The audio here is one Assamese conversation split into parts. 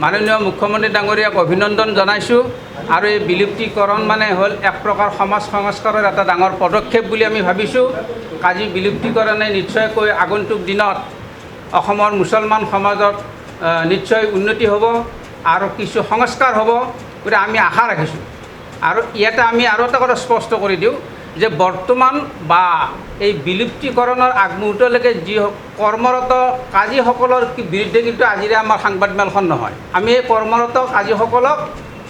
মাননীয় মুখ্যমন্ত্ৰী ডাঙৰীয়াক অভিনন্দন জনাইছোঁ আৰু এই বিলুপ্তিকৰণ মানে হ'ল এক প্ৰকাৰ সমাজ সংস্কাৰৰ এটা ডাঙৰ পদক্ষেপ বুলি আমি ভাবিছোঁ। কাজী বিলুপ্তিকৰণে নিশ্চয়কৈ আগন্তুক দিনত অসমৰ মুছলমান সমাজত নিশ্চয় উন্নতি হ'ব আৰু কিছু সংস্কাৰ হ'ব বুলি আমি আশা ৰাখিছোঁ। আৰু ইয়াতে আমি আৰু এটা কথা স্পষ্ট কৰি দিওঁ যে বৰ্তমান বা এই বিলুপ্তিকৰণৰ আগমুহূৰ্তলৈকে যি কৰ্মৰত কাজীসকলৰ বিৰুদ্ধে কিন্তু আজিৰে আমাৰ সাংবাদমেলখন নহয়। আমি এই কৰ্মৰত কাজীসকলক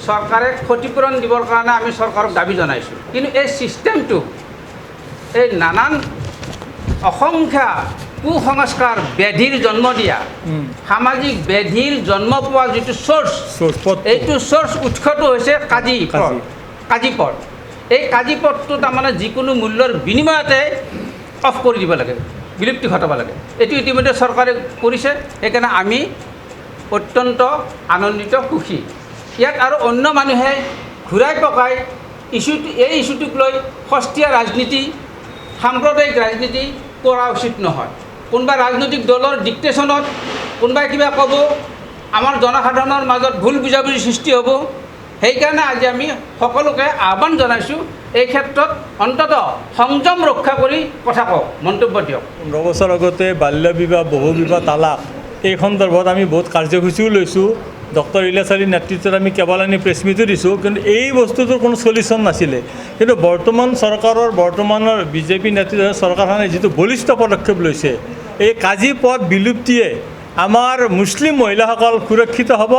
চৰকাৰে ক্ষতিপূৰণ দিবৰ কাৰণে আমি চৰকাৰক দাবী জনাইছোঁ। কিন্তু এই ছিষ্টেমটো এই নানান অসংখ্য কুসংস্কাৰ ব্যাধিৰ জন্ম দিয়া সামাজিক ব্যাধিৰ জন্ম পোৱা যিটো চ'ৰ্চ এইটো চ'ৰ্চ উৎসটো হৈছে কাজীপদ। এই কাজীপদটো তাৰমানে যিকোনো মূল্যৰ বিনিময়তে অফ কৰি দিব লাগে, বিলুপ্তি ঘটাব লাগে। এইটো ইতিমধ্যে চৰকাৰে কৰিছে, সেইকাৰণে আমি অত্যন্ত আনন্দিত সুখী। ইয়াত আৰু অন্য মানুহে ঘূৰাই পকাই এই ইছ্যুটোক লৈ সস্তীয়া ৰাজনীতি সাম্প্ৰদায়িক ৰাজনীতি কৰা উচিত নহয়। কোনোবা ৰাজনৈতিক দলৰ ডিক্টেশ্যনত কোনোবাই কিবা ক'ব, আমাৰ জনসাধাৰণৰ মাজত ভুল বুজাবুজি সৃষ্টি হ'ব। সেইকাৰণে আজি আমি সকলোকে আহ্বান জনাইছোঁ এই ক্ষেত্ৰত অন্ততঃ সংযম ৰক্ষা কৰি কথা কওক, মন্তব্য দিয়ক। 15 বছৰ আগতে বাল্য বিবাহ, বহু বিবাহ, তালাক এই সন্দৰ্ভত আমি বহুত কাৰ্যসূচীও লৈছোঁ। ডক্টৰ ইলিয়াছ আলীৰ নেতৃত্বত আমি কেইবালানি প্ৰেছ মিটো দিছোঁ, কিন্তু এই বস্তুটোৰ কোনো চলিউশ্যন নাছিলে। কিন্তু বৰ্তমানৰ বিজেপি নেতৃত্বৰ চৰকাৰখনে যিটো বলিষ্ঠ পদক্ষেপ লৈছে, এই কাজী পদ বিলুপ্তিয়ে আমাৰ মুছলিম মহিলাসকল সুৰক্ষিত হ'ব।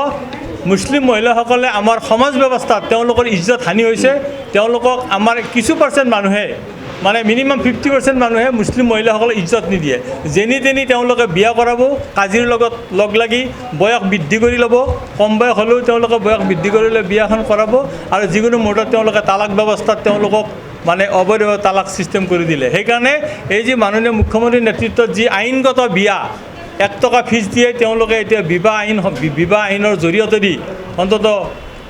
মুছলিম মহিলাসকলে আমাৰ সমাজ ব্যৱস্থাত তেওঁলোকৰ ইজ্জত হানি হৈছে। তেওঁলোকক আমাৰ কিছু পাৰ্চেণ্ট মানুহে মানে মিনিমাম 50% মানুহে মুছলিম মহিলাসকলক ইজ্জত নিদিয়ে। যেনি তেনি তেওঁলোকে বিয়া কৰাব, কাজীৰ লগত লগ লাগি বয়স বৃদ্ধি কৰি ল'ব। কম বয়স হ'লেও তেওঁলোকে বয়স বৃদ্ধি কৰি লৈ বিয়াখন কৰাব আৰু যিকোনো মুহূৰ্তত তেওঁলোকে তালাক ব্যৱস্থাত তেওঁলোকক মানে অবৈধ তালাক ছিষ্টেম কৰি দিলে। সেইকাৰণে এই যি মাননীয় মুখ্যমন্ত্ৰীৰ নেতৃত্বত যি আইনগত বিয়া 1 টকা ফিজ দিয়ে, তেওঁলোকে এতিয়া বিবাহ আইনৰ জৰিয়তে দি অন্ততঃ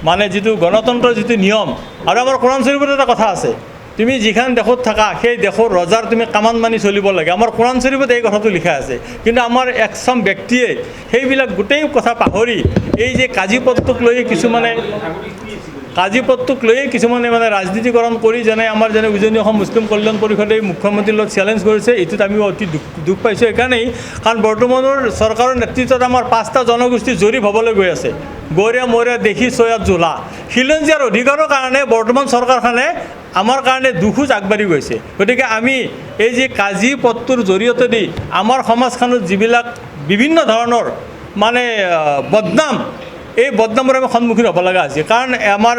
মানে যিটো গণতন্ত্ৰৰ যিটো নিয়ম। আৰু আমাৰ কোৰাণ শৰীফত এটা কথা আছে, তুমি যিখন দেশত থাকা সেই দেশৰ ৰজাৰ তুমি কামান মানি চলিব লাগে। আমাৰ কোৰাণ শৰীফত এই কথাটো লিখা আছে। কিন্তু আমাৰ একচাম ব্যক্তিয়ে সেইবিলাক গোটেই কথা পাহৰি এই যে কাজীপদটোক লৈয়ে কিছুমানে মানে ৰাজনীতিকৰণ কৰি যেনে উজনি অসম মুছলিম কল্যাণ পৰিষদে মুখ্যমন্ত্ৰীৰ লগত চেলেঞ্জ কৰিছে। এইটোত আমি অতি দুখ পাইছোঁ। সেইকাৰণেই কাৰণ বৰ্তমানৰ চৰকাৰৰ নেতৃত্বত আমাৰ 5টা জনগোষ্ঠী জৰীপ হ'বলৈ গৈ আছে। গৌৰীয়া মৌৰীয়া দেখি চয়াত জোলা খিলঞ্জীয়াৰ অধিকাৰৰ কাৰণে বৰ্তমান চৰকাৰখনে আমাৰ কাৰণে দুখোজ আগবাঢ়ি গৈছে। গতিকে আমি এই যে কাজী পদটোৰ জৰিয়তে দি আমাৰ সমাজখনত যিবিলাক বিভিন্ন ধৰণৰ মানে বদনাম, এই বদনামৰ আমি সন্মুখীন হ'ব লগা হৈছে। কাৰণ আমাৰ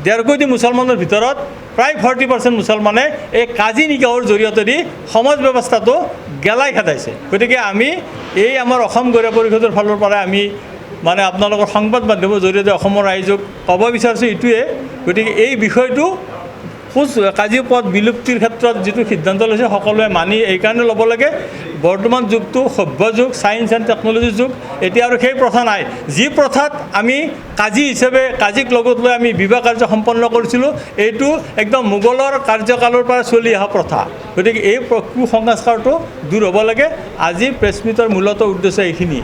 1.5 কোটি মুছলমানৰ ভিতৰত প্ৰায় 40% মুছলমানে এই কাজী নিকাহৰ জৰিয়তে দি সমাজ ব্যৱস্থাটো গেলাই খেদাইছে। গতিকে আমি এই আমাৰ অসম গৌৰীয়া পৰিষদৰ ফালৰ পৰা আমি মানে আপোনালোকৰ সংবাদ মাধ্যমৰ জৰিয়তে অসমৰ ৰাইজক ক'ব বিচাৰিছোঁ এইটোৱে। গতিকে এই বিষয়টো কাজী পদ বিলুপ্তিৰ ক্ষেত্ৰত যিটো সিদ্ধান্ত লৈছে সকলোৱে মানি এইকাৰণে ল'ব লাগে। বৰ্তমান যুগটো সভ্য যুগ, ছায়েন্স এণ্ড টেকন'লজিৰ যুগ। এতিয়া আৰু সেই প্ৰথা নাই। যি প্ৰথাত আমি কাজী হিচাপে কাজীক লগত লৈ আমি বিবাহ কাৰ্য সম্পন্ন কৰিছিলোঁ, এইটো একদম মোগলৰ কাৰ্যকালৰ পৰা চলি অহা প্ৰথা। গতিকে এই কুসংস্কাৰটো দূৰ হ'ব লাগে। আজি প্ৰেছ মিটৰ মূলত উদ্দেশ্য এইখিনি।